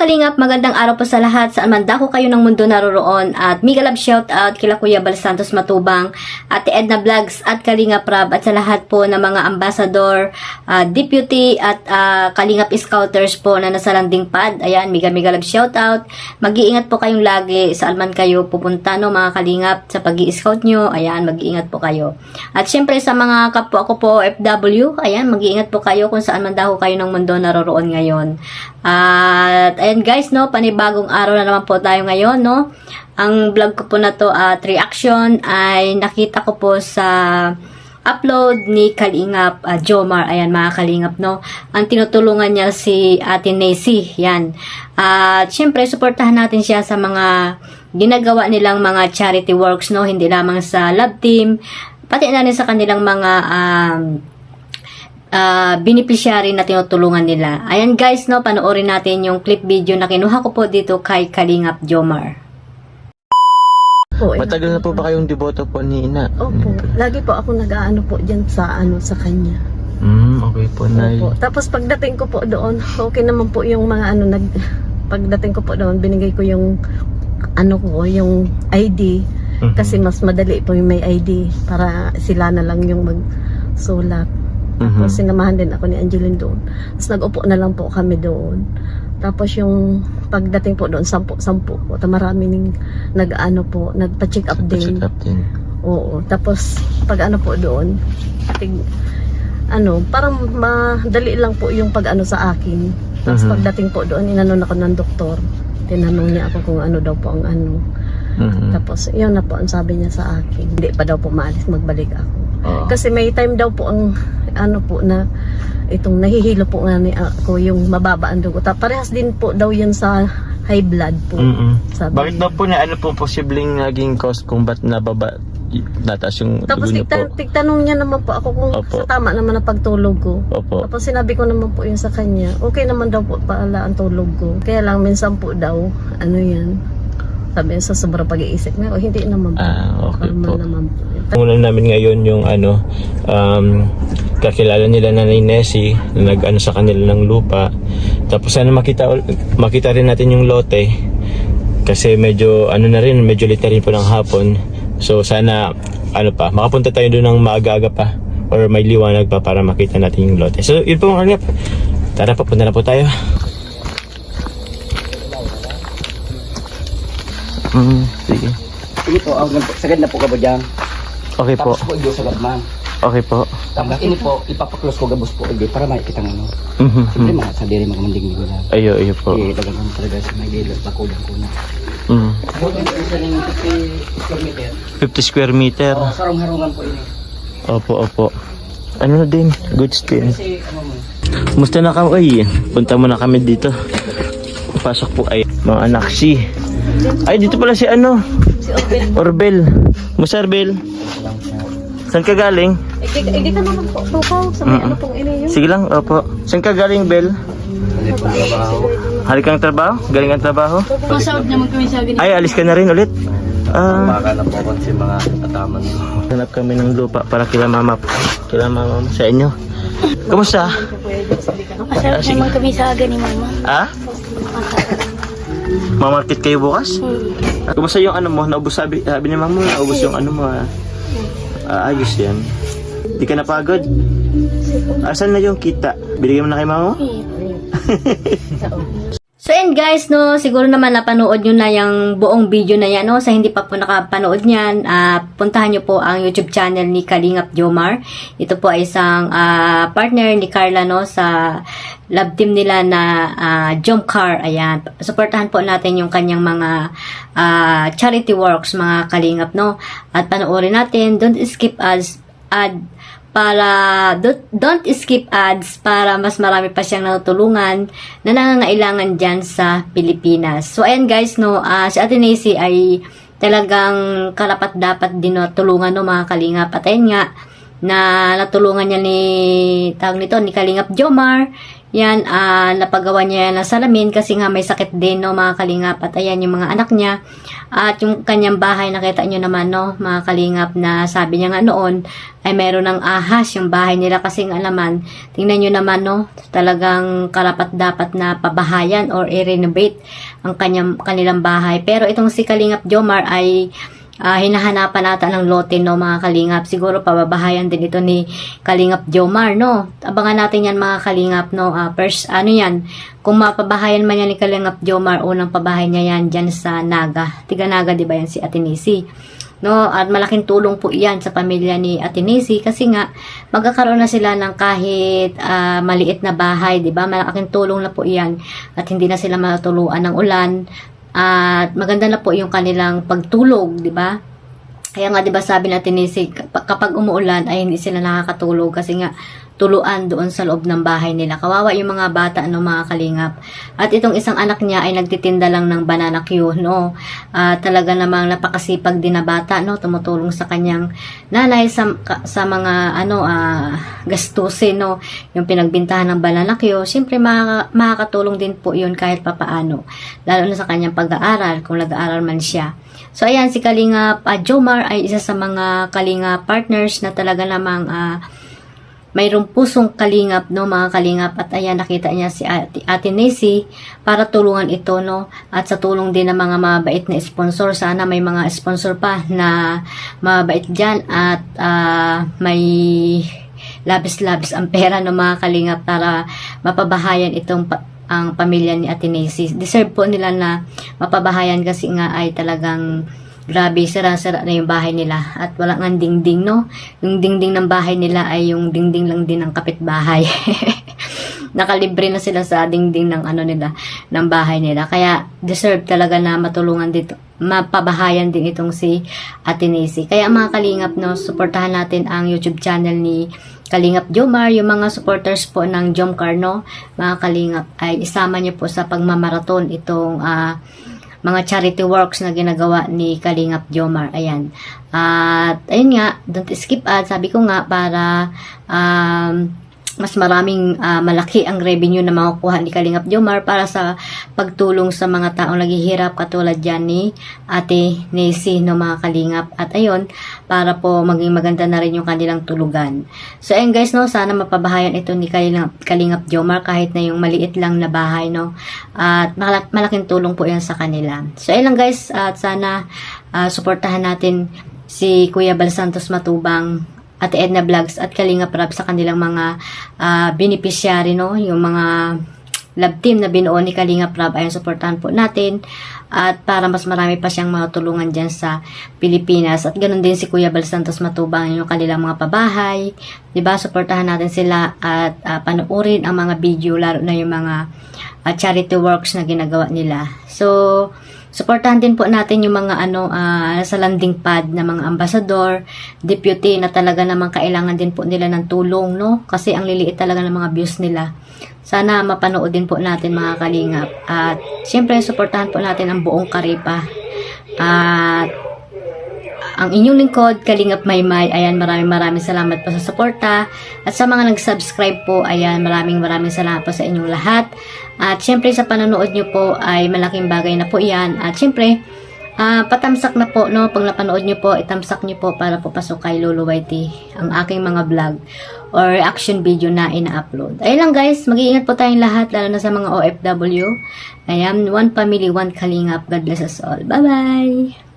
Kalingap, magandang araw po sa lahat. Saan man dako kayo ng mundo naroroon. At mega love shout out kila Kuya Bal Santos Matubang, Ate Edna Vlogs at Kalingap Rab, at sa lahat po ng mga ambassador, deputy at Kalingap Scouters po na nasa landing pad. Ayan, mega love shout out. Mag-iingat po kayong lagi saan man kayo pupunta, no, mga Kalingap, sa pag-i-scout nyo. Ayan, mag-iingat po kayo. At syempre sa mga kapwa ko po FW, ayan, mag-iingat po kayo kung saan man dako kayo ng mundo naroroon ngayon. At ayan guys, no, panibagong araw na naman po tayo ngayon, no. Ang vlog ko po na to at reaction ay nakita ko po sa upload ni Kalingap Jomar. Ayan mga Kalingap, no. Ang tinutulungan niya si Ate Nancy, yan. At syempre suportahan natin siya sa mga ginagawa nilang mga charity works, no, hindi lamang sa love team, pati na rin sa kanilang mga beneficiary na tinutulungan nila. Ayan guys, no, panoorin natin yung clip video na kinuha ko po dito kay Kalingap Jomar. Matagal na po ba kayong deboto po ni Ina? Opo. Lagi po ako nag-aano po dyan sa sa kanya. Okay po, Nay. Opo. Tapos pagdating ko po doon, okay naman po yung mga pagdating ko po doon, binigay ko yung yung ID. Kasi mas madali po yung may ID para sila na lang yung magsulat. Tapos sinamahan din ako ni Angeline doon. Tapos nag-upo na lang po kami doon. Tapos yung pagdating po doon, 10 po. Marami ning nagpa-check up din. Oo. Tapos pag po doon, parang madali lang po yung sa akin. Tapos pagdating po doon, inanon ako ng doktor. Tinanong niya ako kung ano daw po ang Tapos yun na po ang sabi niya sa akin. Hindi pa daw po maalis, magbalik ako. Kasi may time daw po ang na itong nahihilo po nga ako yung mababa ang dugo. Parehas din po daw yun sa high blood po. Sabi. Bakit daw po na ano po posibleng naging cause kung ba't nababa nataas yung tapos dugo niyo po? tigtanong niya naman po ako kung sa tama naman na pagtulog ko. Tapos sinabi ko naman po yun sa kanya. Okay naman daw po pala ang tulog ko. Kaya lang minsan po daw yan. Sabi sa sobrang pag-iisip nga, hindi naman po. Okay po. Naman po. Ulan namin ngayon yung kakilala nila na Nancy na nag sa kanila ng lupa. Tapos sana makita rin natin yung lote kasi medyo medyo late na rin po ng hapon. So sana makapunta tayo doon ng maaga-aga pa or may liwanag pa para makita natin yung lote. So yun po mga Kalingap. Tara, papunta na po tayo. Sige. Sige po, sagad na po ka ba dyan? Okay po. Tapos po, iyo sagad man. Okay po. Tapos ini po, ipapaklos ko gabos po, iyo, para makikita ng Siyempre mga sa diri, mga manding-ding lang. Ayo po. Iya, dagang kami talaga sa may gilid, bakulang ko na. Buti po isa ng 50 square meter. 50 square meter. Sarong-harungan po ini. Opo. Ano na din? Goods din. Kasi, Musta na kami? Punta muna kami dito. Pasok po ay mga naksi. Ay, dito pala si Si Orbel. Musta Orbel? Saan ka galing? Hindi ka naman po. Tukaw sa may pong ini yun. Sige lang, opo. Saan ka galing, Bel? Halik kang trabaho? Galing kang trabaho? Masawag naman kami sa ganito. Ay, alis ka na rin ulit. baka na po si mga kataman. Hanap kami ng lupa para kila mama mo sa inyo. Kumusta? Masarap naman kami sa aga ni mama. Mamarket kayo bukas? Kumusta yung mo? Naubos sabi ni mama mo, naubos yung mo. Ayos yan. Di ka napagod? Asan na yung kita? Binigyan mo na kay mama mo? So and guys, no, siguro naman napanood nyo na yung buong video na yan, no. Sa hindi pa po nakapanood niyan, puntahan nyo po ang YouTube channel ni Kalingap Jomar. Ito po ay isang partner ni Carla, no, sa love team nila na Jomcar. Ayan, supportahan po natin yung kanyang mga charity works, mga Kalingap, no. At panoorin natin, don't skip ads para mas marami pa siyang natutulungan na nangangailangan dyan sa Pilipinas. So ayan guys, no, si Ate Nancy ay talagang karapat dapat din tulungan, no, mga Kalingap. At ayun nga, na natulungan niya ni Kalingap Jomar. Yan, napagawa niya ng salamin kasi nga may sakit din, no, mga kalingap. At ayan yung mga anak niya. At yung kanyang bahay, nakita nyo naman, no, mga kalingap, na sabi niya nga noon, ay meron ng ahas yung bahay nila kasi nga naman, tingnan nyo naman, no, talagang karapat-dapat na pabahayan or i-renovate ang kanilang bahay. Pero itong si Kalingap Jomar ay hinahanapan nata ng lote, no, mga kalingap. Siguro pababahayan din ito ni Kalingap Jomar, no. Abangan natin yan, mga kalingap, no. First, yan, kung mapabahayan man yan ni Kalingap Jomar, unang pabahay niya yan dyan sa Naga. Tiga Naga, di ba yan, si Ate Nisi, no. At malaking tulong po yan sa pamilya ni Ate Nisi kasi nga magkakaroon na sila ng kahit maliit na bahay, di ba? Malaking tulong na po yan at hindi na sila matuluan ng ulan. At maganda na po yung kanilang pagtulog, di ba? Kaya nga, di ba, sabi natin ni kapag umuulan ay hindi sila nakakatulog kasi nga tuluan doon sa loob ng bahay nila. Kawawa yung mga bata, no, mga kalingap. At itong isang anak niya ay nagtitinda lang ng banana Q, no. Talaga namang napakasipag din na bata, no, tumutulong sa kanyang nanay sa mga gastusin, no, yung pinagbintahan ng banana Q. Siyempre makakatulong din po yun kahit papaano, lalo na sa kanyang pag-aaral kung nag-aaral man siya. So ayan, si Kalingap Jomar ay isa sa mga Kalingap partners na talaga namang mayroong pusong kalingap, no, mga kalingap. At ayan, nakita niya si Ate Nisi para tulungan ito, no. At sa tulong din ng mga mabait na sponsor, sana may mga sponsor pa na mabait dyan at may labis-labis ang pera, no, mga kalingap, para mapabahayan itong ang pamilya ni Ate Nisi. Deserve po nila na mapabahayan kasi nga ay talagang grabe, sira-sira na yung bahay nila at wala nga dingding, no. Yung dingding ng bahay nila ay yung dingding lang din ng kapitbahay. Nakalibre na sila sa dingding ng nila, ng bahay nila. Kaya deserve talaga na matulungan dito, mapabahayan din itong si Ate Nisi. Kaya mga kalingap, no, suportahan natin ang YouTube channel ni Kalingap Jomar. Yung mga supporters po ng Jomcar, no, mga kalingap, ay isama niyo po sa pagmamaraton itong mga charity works na ginagawa ni Kalingap Jomar. Ayan. At ayun nga, don't skip ad. Sabi ko nga, para mas maraming malaki ang revenue na makukuha ni Kalingap Jomar para sa pagtulong sa mga taong naghihirap katulad dyan ni Ate Nisi, no, mga kalingap. At ayun, para po maging maganda na rin yung kanilang tulugan. So ayun guys, no, sana mapabahayan ito ni Kalingap Jomar kahit na yung maliit lang na bahay, no. At malaking tulong po yan sa kanila. So ayun lang guys, at sana suportahan natin si Kuya Bal Santos Matubang, Ate Edna Vlogs at Kalingap Rab sa kanilang mga beneficiary, no, yung mga love team na binuo ni Kalingap Rab. Ayun, suportahan po natin at para mas marami pa siyang matulungan dyan sa Pilipinas. At ganoon din si Kuya Bal Santos Matubang, yung kanilang mga pabahay, diba? Suportahan natin sila at panoorin ang mga video, lalo na yung mga charity works na ginagawa nila. So suportahan din po natin yung mga sa landing pad na mga ambasador, deputy na talaga namang kailangan din po nila ng tulong, no? Kasi ang liliit talaga ng mga views nila. Sana mapanood din po natin, mga kalingap. At syempre suportahan po natin ang buong Karipa. At ang inyong lingkod, Kalingap Maymay. Ayan, maraming salamat po sa suporta. At sa mga nag-subscribe po, ayan, maraming salamat po sa inyong lahat. At syempre sa panonood nyo po ay malaking bagay na po yan. At syempre, patamsak na po, no? Pag napanood nyo po, itamsak nyo po para po pasok kay Lolo YT ang aking mga vlog or reaction video na ina-upload. Ayun lang guys, mag-iingat po tayong lahat, lalo na sa mga OFW. Ayan, one family, one Kalingap. God bless us all. Bye-bye!